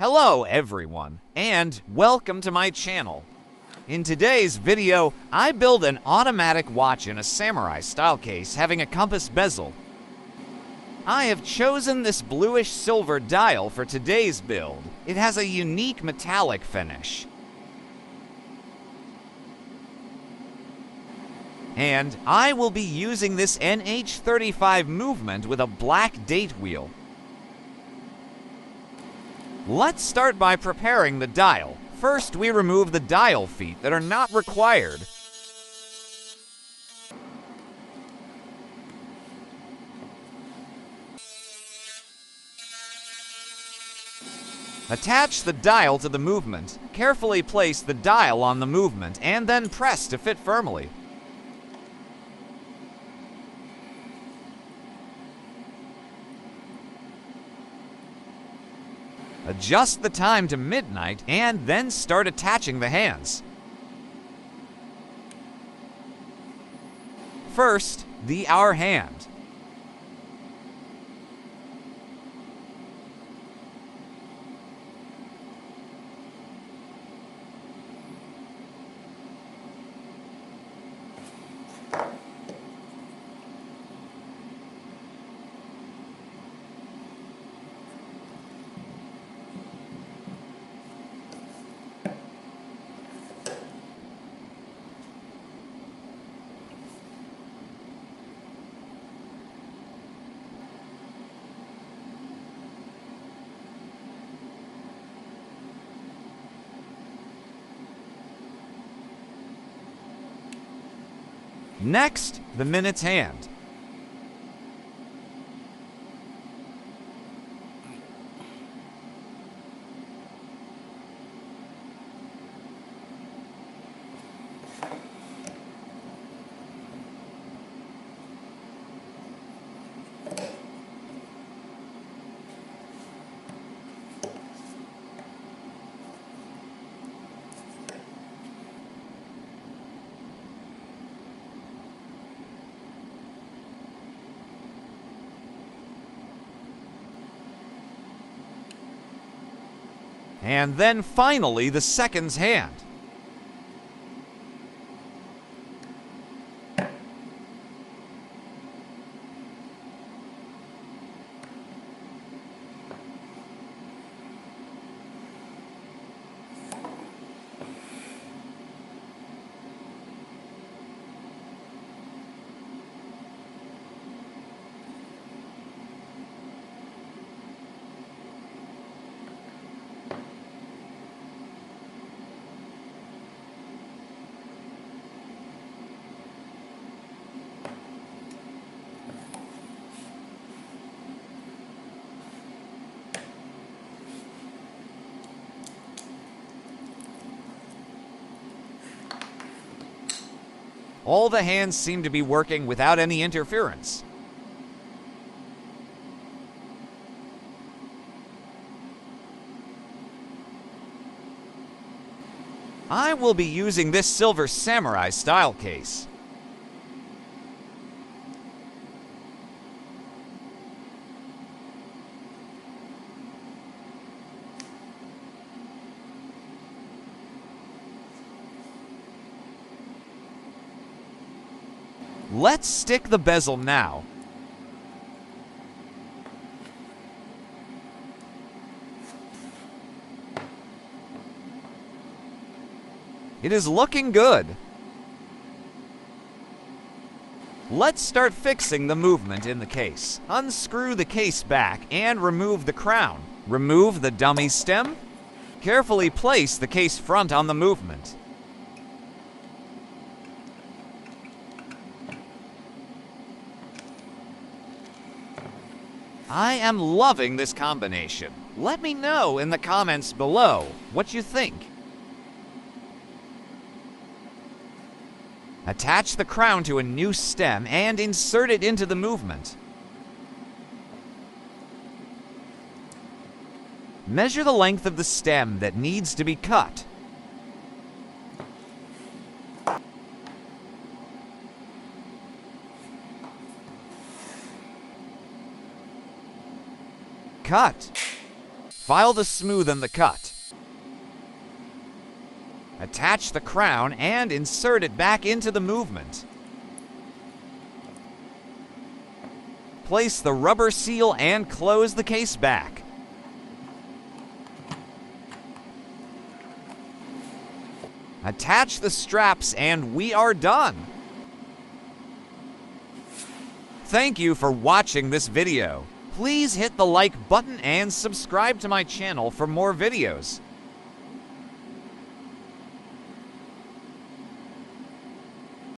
Hello everyone, and welcome to my channel. In today's video, I build an automatic watch in a samurai style case having a compass bezel. I have chosen this bluish silver dial for today's build. It has a unique metallic finish. And I will be using this NH35 movement with a black date wheel. Let's start by preparing the dial. First, we remove the dial feet that are not required. Attach the dial to the movement. Carefully place the dial on the movement and then press to fit firmly. Adjust the time to midnight and then start attaching the hands. First, the hour hand. Next, the minute's hand. And then finally, the seconds hand. All the hands seem to be working without any interference. I will be using this silver samurai style case. Let's stick the bezel now. It is looking good. Let's start fixing the movement in the case. Unscrew the case back and remove the crown. Remove the dummy stem. Carefully place the case front on the movement. I am loving this combination. Let me know in the comments below what you think. Attach the crown to a new stem and insert it into the movement. Measure the length of the stem that needs to be cut. Cut. File to smoothen the cut. Attach the crown and insert it back into the movement. Place the rubber seal and close the case back. Attach the straps and we are done. Thank you for watching this video. Please hit the like button and subscribe to my channel for more videos.